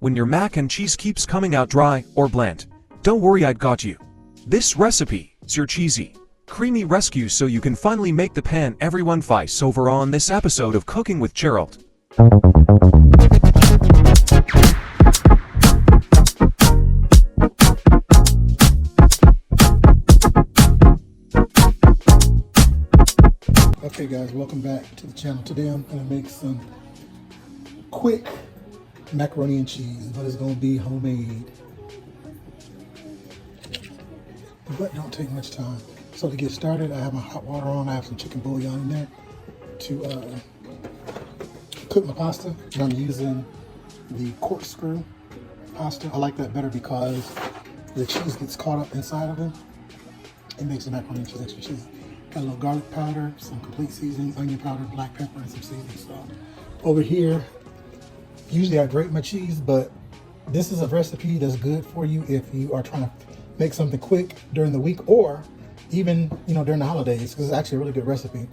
when your mac and cheese keeps coming out dry or bland. Don't worry, I got you. This recipe is your cheesy, creamy rescue so you can finally make the pan everyone fights over on this episode of Cooking with Gerald. Okay guys, welcome back to the channel. Today I'm going to make some quick macaroni and cheese, but it's going to be homemade. But don't take much time. So to get started, I have my hot water on. I have some chicken bouillon in there to cook my pasta. And I'm using the corkscrew pasta. I like that better because the cheese gets caught up inside of it. It makes the macaroni and cheese extra cheesy. Got a little garlic powder, some complete seasoning, onion powder, black pepper, and some seasoning salt. Over here, usually I grate my cheese, but this is a recipe that's good for you if you are trying to make something quick during the week or even, during the holidays, because it's actually a really good recipe.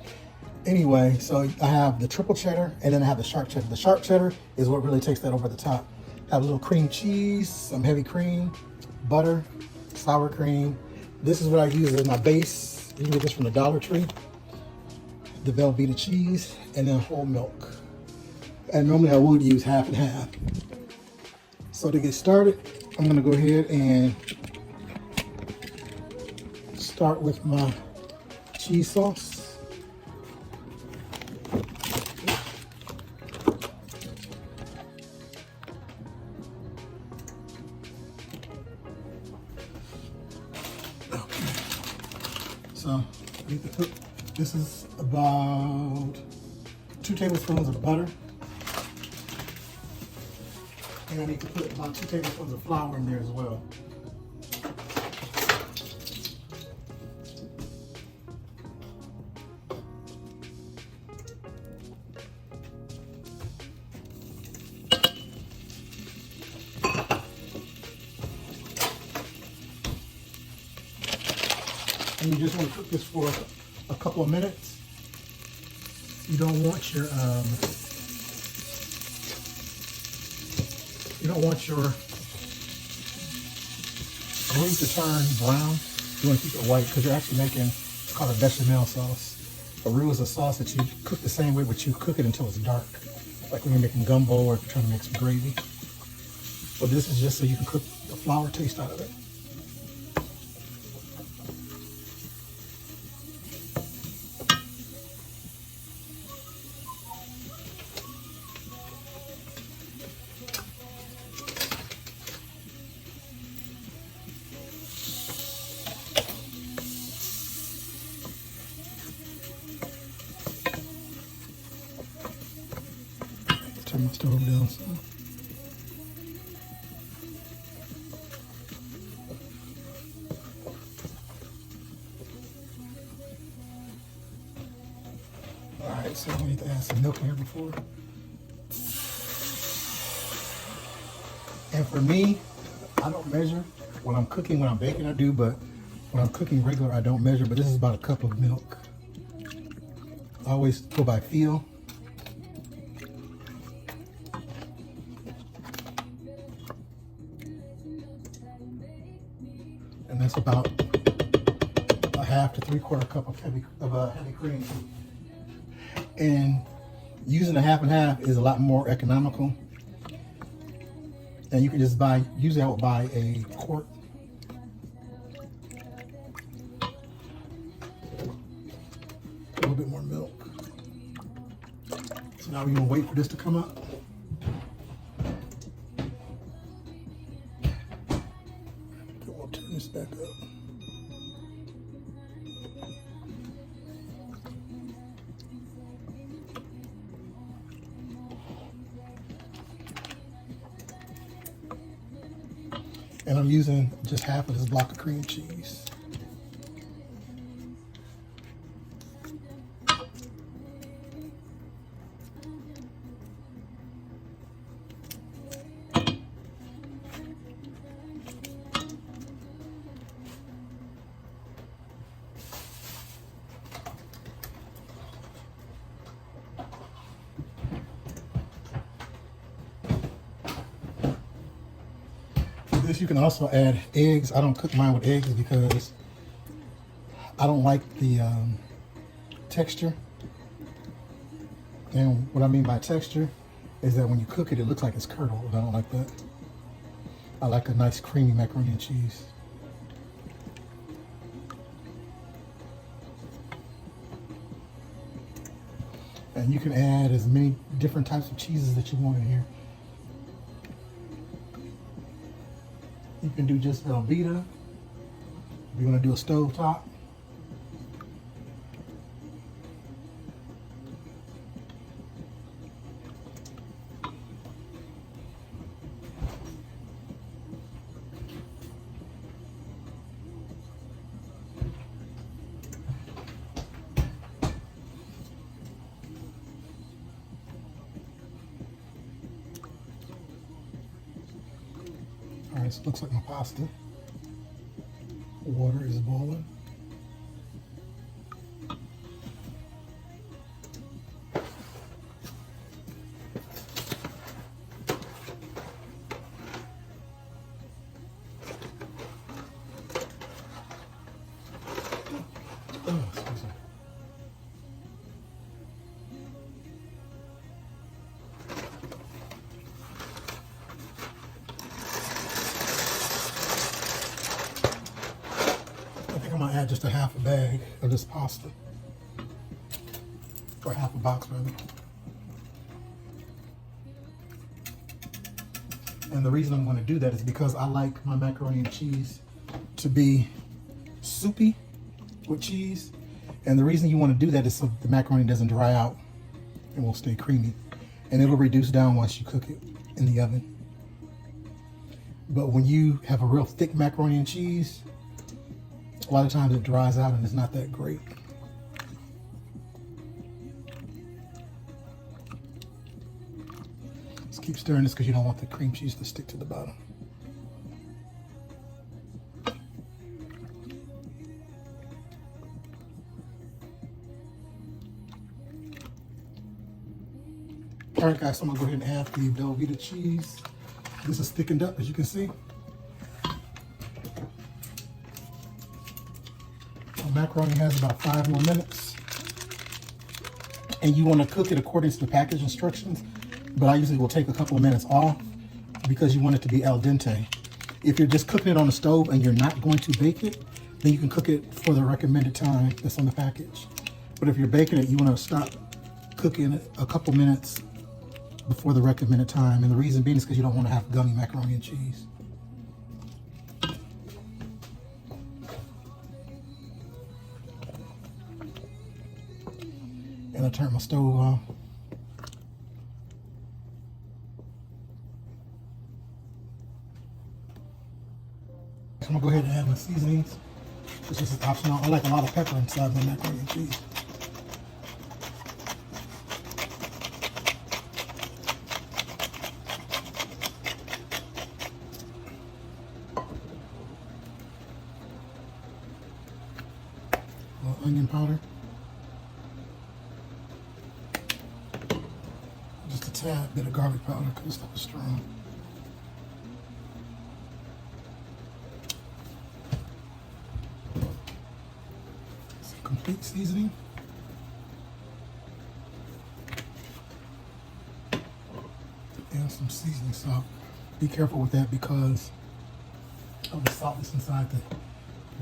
Anyway, so I have the triple cheddar and then I have the sharp cheddar. The sharp cheddar is what really takes that over the top. I have a little cream cheese, some heavy cream, butter, sour cream. This is what I use as my base. You can get this from the Dollar Tree. The Velveeta cheese and then whole milk. And normally I would use half and half. So to get started, I'm gonna go ahead and start with my cheese sauce. Okay. So I need to cook. This is about 2 tablespoons of butter. And I need to put about 2 tablespoons of flour in there as well. And you just want to cook this for a couple of minutes. You don't want your grease to turn brown. You want to keep it white because you're actually making, it's called a bechamel sauce. A roux is a sauce that you cook the same way, but you cook it until it's dark. Like when you're making gumbo or if you're trying to make some gravy. But this is just so you can cook the flour taste out of it. Turn my stove down some. Alright, so we need to add some milk in here before. And for me, I don't measure when I'm cooking. When I'm baking, I do, but when I'm cooking regular, I don't measure. But this is about a cup of milk. I always go by feel. And that's about a half to 3/4 cup of heavy cream. And using a half and half is a lot more economical. And you can just buy, usually I would buy a quart. A little bit more milk. So now we're gonna wait for this to come up. We'll turn this back up. And I'm using just half of this block of cream cheese. this, you can also add eggs. I don't cook mine with eggs because I don't like the texture. And what I mean by texture is that when you cook it, it looks like it's curdled. I don't like that. I like a nice creamy macaroni and cheese. And you can add as many different types of cheeses that you want in here. You can do just Velveeta. If you want to do a stove top. Alright, so it looks like my pasta. Water is boiling. Oh, excuse me. I'm gonna add just a half a bag of this pasta, or half a box rather. And the reason I'm going to do that is because I like my macaroni and cheese to be soupy with cheese. And the reason you want to do that is so the macaroni doesn't dry out and will stay creamy. And it'll reduce down once you cook it in the oven. But when you have a real thick macaroni and cheese, a lot of times it dries out and it's not that great. Just keep stirring this because you don't want the cream cheese to stick to the bottom. All right, guys, so I'm gonna go ahead and add the Velveeta cheese. This is thickened up, as you can see. Macaroni has about 5 more minutes, and you want to cook it according to the package instructions, but I usually will take a couple of minutes off because you want it to be al dente. If you're just cooking it on the stove and you're not going to bake it, then you can cook it for the recommended time that's on the package. But if you're baking it, you want to stop cooking it a couple minutes before the recommended time, and the reason being is because you don't want to have gummy macaroni and cheese. And I turn my stove off. So I'm gonna go ahead and add my seasonings. This is optional. I like a lot of pepper inside my macaroni and cheese. A little onion powder. Just a tad bit of garlic powder because this stuff is strong. Some complete seasoning. And some seasoning salt. Be careful with that because of the salt that's inside the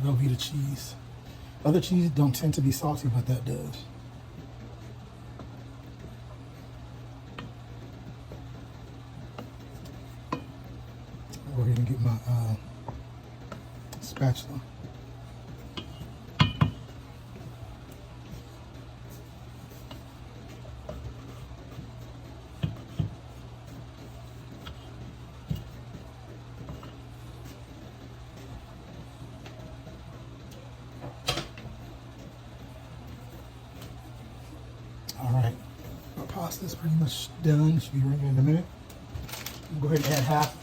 Velveeta cheese. Other cheese don't tend to be salty, but that does. I'll go ahead and get my spatula. Alright, our pasta is pretty much done. It should be ready in a minute. We'll go ahead and add half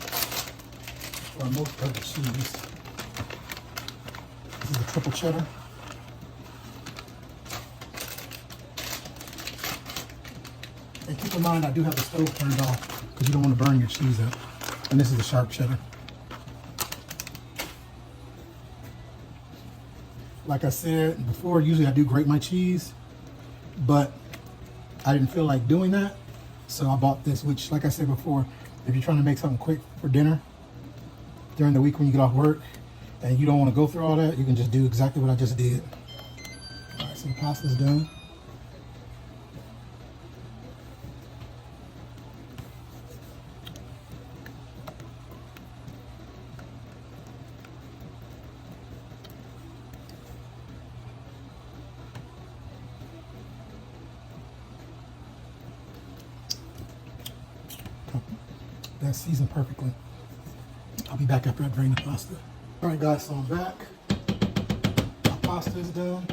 or most of the cheese. This is a triple cheddar. And keep in mind, I do have the stove turned off because you don't want to burn your cheese up. And this is a sharp cheddar. Like I said before, usually I do grate my cheese, but I didn't feel like doing that. So I bought this, which, like I said before, if you're trying to make something quick for dinner during the week when you get off work and you don't want to go through all that, you can just do exactly what I just did. All right, so the pasta's done. That's seasoned perfectly. I'll be back after I drain the pasta. All right, guys, so I'm back. My pasta is done.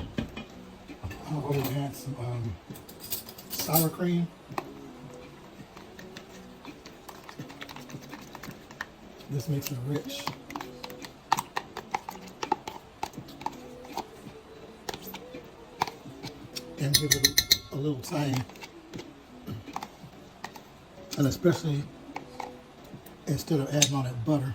I'm gonna go ahead and add some sour cream. This makes it rich. And gives it a little tang. And especially instead of adding all that butter.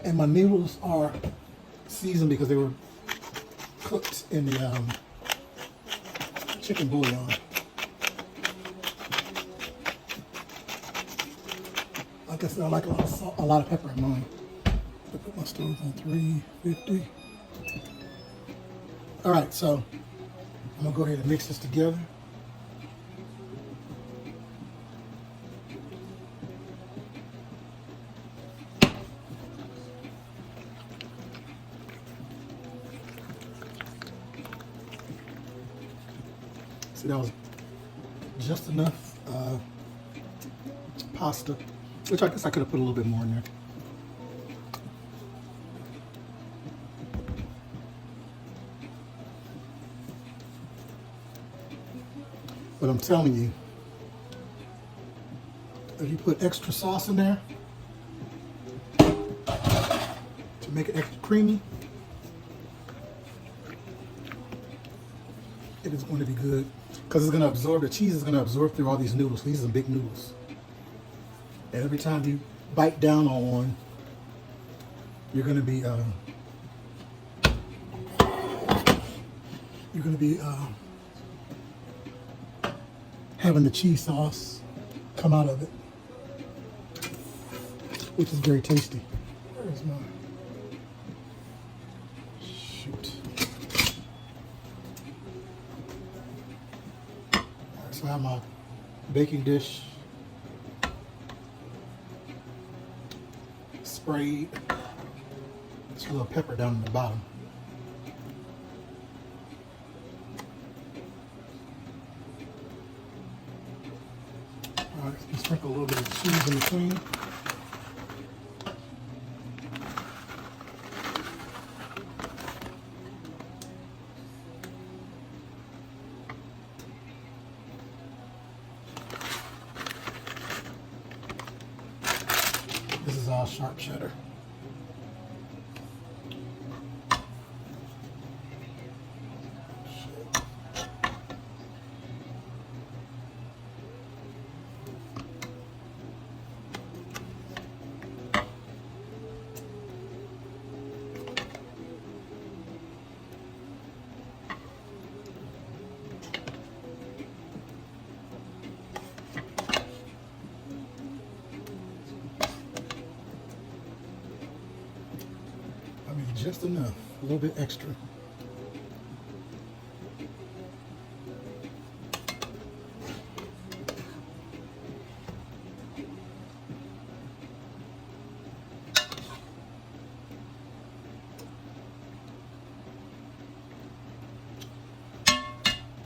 And my noodles are seasoned because they were cooked in the chicken bouillon. Like I said, I like a lot of salt, a lot of pepper in mine. I put my stove on 350. All right, so I'm gonna go ahead and mix this together. See, that was just enough pasta, which I guess I could have put a little bit more in there. But I'm telling you, if you put extra sauce in there to make it extra creamy, it is going to be good. Because it's going to absorb, the cheese is going to absorb through all these noodles. These are big noodles. And every time you bite down on one, you're going to be having the cheese sauce come out of it, which is very tasty. Where's my, shoot. So I have my baking dish sprayed. Just a little pepper down in the bottom. All right, sprinkle a little bit of cheese in between. This is all sharp cheddar. Just enough, a little bit extra.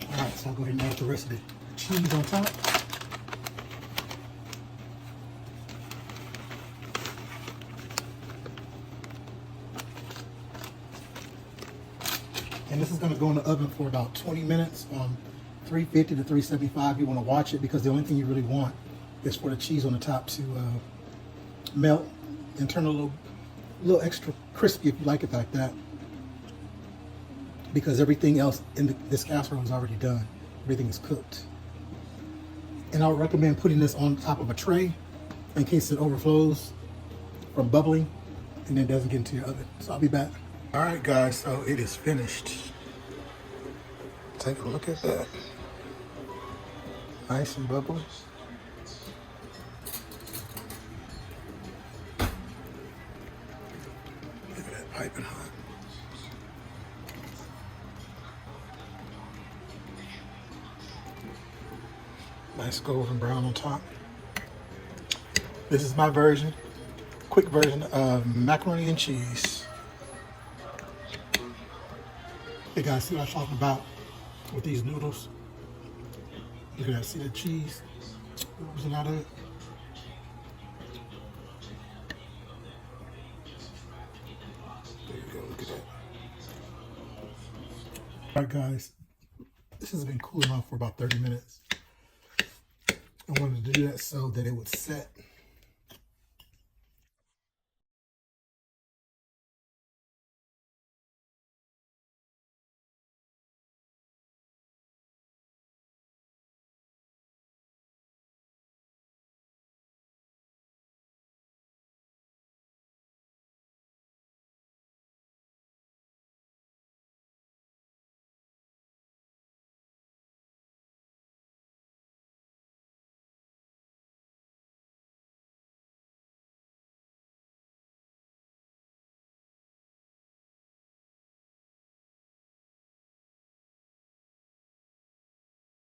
All right, so I'll go ahead and add the rest of the cheese on top. And this is going to go in the oven for about 20 minutes on 350 to 375. You want to watch it because the only thing you really want is for the cheese on the top to melt and turn a little extra crispy if you like it like that. Because everything else in this casserole is already done. Everything is cooked. And I would recommend putting this on top of a tray in case it overflows from bubbling and then doesn't get into your oven. So I'll be back. All right, guys, so it is finished. Take a look at that. Nice and bubbly. Look at that piping hot. Nice golden brown on top. This is my version, quick version of macaroni and cheese. Hey guys, see what I'm talking about with these noodles? Look at that, see the cheese oozing out of it? There you go, look at that. All right guys, this has been cooling off for about 30 minutes. I wanted to do that so that it would set